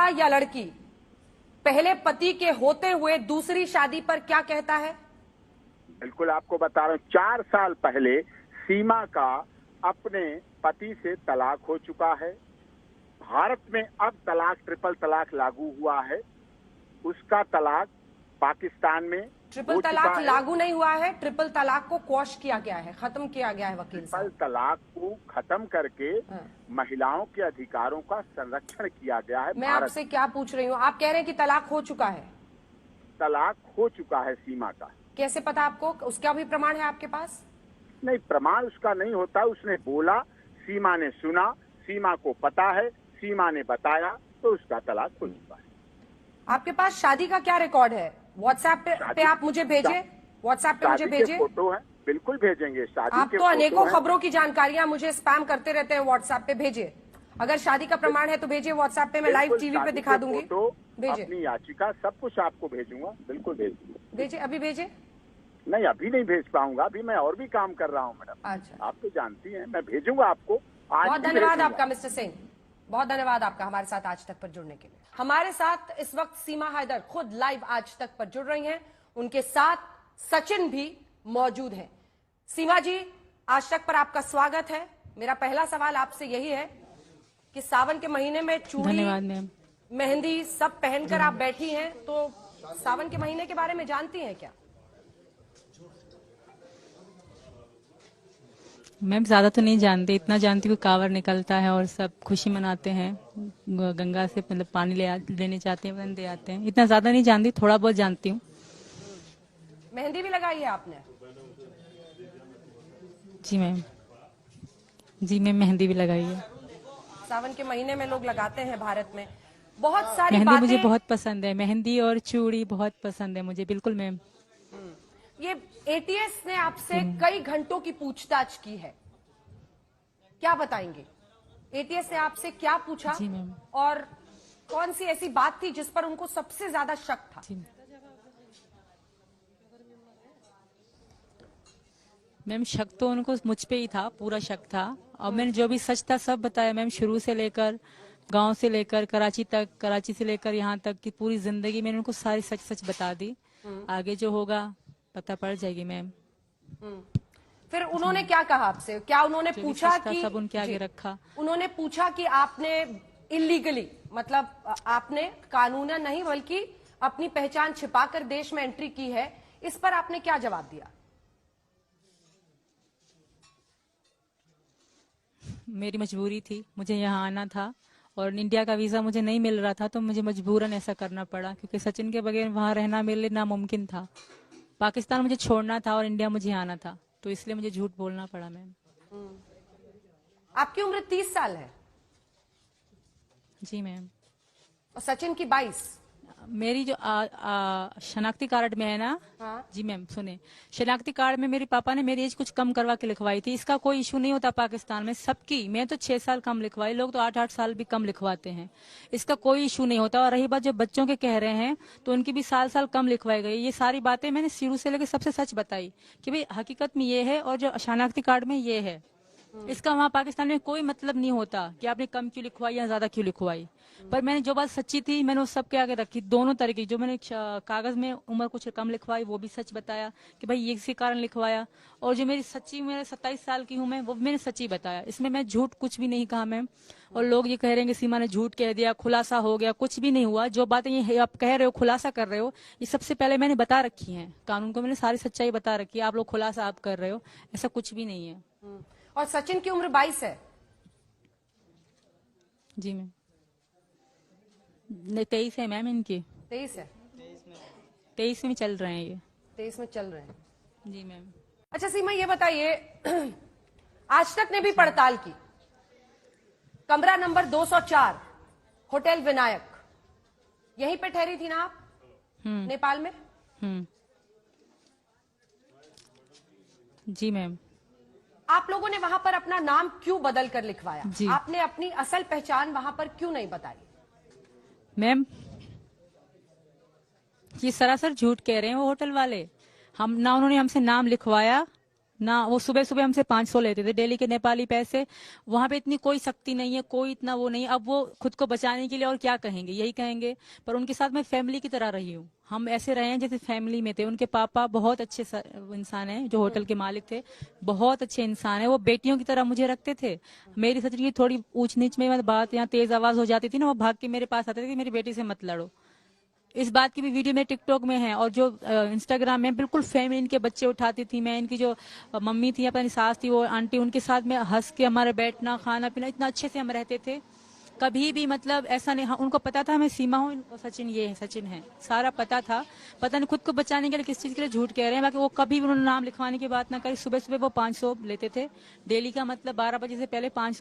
लड़का या लड़की पहले पति के होते हुए दूसरी शादी पर क्या कहता है? बिल्कुल आपको बता रहा हूँ, 4 साल पहले सीमा का अपने पति से तलाक हो चुका है। भारत में अब ट्रिपल तलाक लागू हुआ है। उसका तलाक पाकिस्तान में ट्रिपल तलाक लागू नहीं हुआ है, ट्रिपल तलाक को क्वॉश किया गया है, खत्म किया गया है वकील साहब। ट्रिपल तलाक को खत्म करके महिलाओं के अधिकारों का संरक्षण किया गया है। मैं आपसे क्या पूछ रही हूँ, आप कह रहे हैं कि तलाक हो चुका है? तलाक हो चुका है सीमा का। कैसे पता आपको? उसका भी प्रमाण है आपके पास? नहीं, प्रमाण उसका नहीं होता। उसने बोला, सीमा ने सुना, सीमा को पता है, सीमा ने बताया, तो उसका तलाक हो चुका है। आपके पास शादी का क्या रिकॉर्ड है? व्हाट्सएप पे आप मुझे भेजिए, व्हाट्सएप पे मुझे भेजिए। फोटो है, बिल्कुल भेजेंगे। शादी आप तो अनेकों खबरों की जानकारियां मुझे स्पैम करते रहते हैं, व्हाट्सएप पे भेजिए। अगर शादी का प्रमाण है तो भेजिए व्हाट्सएप पे, मैं लाइव टीवी पे दिखा दूंगी। भेजिए, अपनी याचिका सब कुछ आपको भेजूंगा, बिल्कुल भेजिए। अभी भेजिए। नहीं, अभी नहीं भेज पाऊंगा, अभी मैं और भी काम कर रहा हूँ मैडम। अच्छा, आप तो जानती हैं, मैं भेजूंगा आपको। बहुत धन्यवाद आपका मिस्टर सिंह, बहुत धन्यवाद आपका हमारे साथ आज तक पर जुड़ने के लिए। हमारे साथ इस वक्त सीमा हैदर खुद लाइव आज तक पर जुड़ रही हैं, उनके साथ सचिन भी मौजूद हैं। सीमा जी, आज तक पर आपका स्वागत है। मेरा पहला सवाल आपसे यही है कि सावन के महीने में चूड़ी, मेहंदी सब पहनकर आप बैठी हैं, तो सावन के महीने के बारे में जानती हैं क्या? मैम ज्यादा तो नहीं जानती, इतना जानती हूँ कांवड़ निकलता है और सब खुशी मनाते हैं, गंगा से मतलब पानी लेने जाते हैं, बंदे आते हैं। इतना ज्यादा नहीं जानती, थोड़ा बहुत जानती हूँ। मेहंदी भी लगाई है आपने? जी मैम, जी मैम, मेहंदी भी लगाई है। सावन के महीने में लोग लगाते हैं भारत में। बहुत सारी मेहंदी बातें मुझे बहुत पसंद है, मेहंदी और चूड़ी बहुत पसंद है मुझे। बिल्कुल मैम। ये एटीएस ने आपसे कई घंटों की पूछताछ की है, क्या बताएंगे? एटीएस ने आपसे क्या पूछा जी मैम। और कौन सी ऐसी बात थी जिस पर उनको सबसे ज्यादा शक था? मैम शक तो उनको मुझ पे ही था, पूरा शक था। और मैंने जो भी सच था सब बताया मैम, शुरू से लेकर गांव से लेकर कराची तक, कराची से लेकर यहाँ तक की पूरी जिंदगी मैंने उनको सारी सच सच बता दी। आगे जो होगा पता पड़ जाएगी मैम। फिर उन्होंने क्या कहा आपसे? क्या उन्होंने पूछा कि सब उनके आगे रखा? उन्होंने पूछा कि आपने इलीगली, मतलब आपने कानूनन नहीं बल्कि अपनी पहचान छिपाकर देश में एंट्री की है, इस पर आपने क्या जवाब दिया? मेरी मजबूरी थी, मुझे यहाँ आना था और इंडिया का वीजा मुझे नहीं मिल रहा था, तो मुझे मजबूरन ऐसा करना पड़ा, क्योंकि सचिन के बगैर वहां रहना मेरे लिए नामुमकिन था। पाकिस्तान मुझे छोड़ना था और इंडिया मुझे आना था, तो इसलिए मुझे झूठ बोलना पड़ा मैम। आपकी उम्र 30 साल है? जी मैम। और सचिन की 22? मेरी जो शनाख्ती कार्ड में है ना। हाँ? जी मैम सुने, शनाख्ती कार्ड में मेरे पापा ने मेरी एज कुछ कम करवा के लिखवाई थी। इसका कोई इशू नहीं होता पाकिस्तान में, सबकी। मैं तो 6 साल कम लिखवाई, लोग तो 8-8 साल भी कम लिखवाते हैं, इसका कोई इशू नहीं होता। और रही बात जो बच्चों के कह रहे हैं, तो उनकी भी साल कम लिखवाई गई। ये सारी बातें मैंने शुरू से लेकर सबसे सच बताई कि भाई हकीकत में ये है और जो शनाख्ती कार्ड में ये है। इसका वहाँ पाकिस्तान में कोई मतलब नहीं होता कि आपने कम क्यों लिखवाई या ज्यादा क्यों लिखवाई। पर मैंने जो बात सच्ची थी मैंने उस सबके आगे रखी, दोनों तरह की। जो मैंने कागज में उम्र कुछ कम लिखवाई वो भी सच बताया कि भाई ये इसी कारण लिखवाया, और जो मेरी सच्ची उम्र 27 साल की हूँ मैं, वो मैंने सच्ची बताया। इसमें मैं झूठ कुछ भी नहीं कहा मैम। और लोग ये कह रहे हैं कि सीमा ने झूठ कह दिया, खुलासा हो गया, कुछ भी नहीं हुआ। जो बातें ये आप कह रहे हो, खुलासा कर रहे हो, ये सबसे पहले मैंने बता रखी है, कानून को मैंने सारी सच्चाई बता रखी है। आप लोग खुलासा आप कर रहे हो, ऐसा कुछ भी नहीं है। और सचिन की उम्र 22 है? जी मैम। 23 है मैम इनकी। 23 है? 23 में चल रहे हैं ये। 23 में चल रहे हैं? जी मैम। अच्छा सीमा, ये बताइए, आज तक ने भी पड़ताल की, कमरा नंबर 204 होटल विनायक, यहीं पे ठहरी थी ना आप नेपाल में? जी मैम। आप लोगों ने वहां पर अपना नाम क्यों बदल कर लिखवाया? आपने अपनी असल पहचान वहां पर क्यों नहीं बताई? मैम ये सरासर झूठ कह रहे हैं वो होटल वाले। हम ना, उन्होंने हमसे नाम लिखवाया ना वो सुबह सुबह हमसे 500 लेते थे डेली के नेपाली पैसे। वहां पे इतनी कोई सख्ती नहीं है, कोई इतना वो नहीं। अब वो खुद को बचाने के लिए और क्या कहेंगे, यही कहेंगे। पर उनके साथ मैं फैमिली की तरह रही हूँ, हम ऐसे रहे हैं जैसे फैमिली में थे। उनके पापा बहुत अच्छे इंसान हैं, जो होटल के मालिक थे, बहुत अच्छे इंसान है। वो बेटियों की तरह मुझे रखते थे। मेरी सच की थोड़ी ऊंच नीच में बात या तेज आवाज हो जाती थी ना, वो भाग के मेरे पास आते थे कि मेरी बेटी से मत लड़ो। इस बात की भी वीडियो मेरे टिकटॉक में है, और जो इंस्टाग्राम में बिल्कुल फैमिली इनके बच्चे उठाती थी मैं। इनकी जो मम्मी थी, अपनी सास थी, वो आंटी, उनके साथ में हंस के हमारे बैठना, खाना पीना, इतना अच्छे से हम रहते थे। कभी भी मतलब ऐसा नहीं, हाँ, उनको पता था मैं सीमा हूँ, सचिन ये है, सचिन है, सारा पता था। पता नहीं खुद को बचाने के लिए किस चीज के लिए झूठ कह रहे हैं। बाकी वो कभी भी उन्होंने नाम लिखवाने की बात ना करी। सुबह सुबह वो 500 लेते थे डेली का, मतलब 12 बजे से पहले 500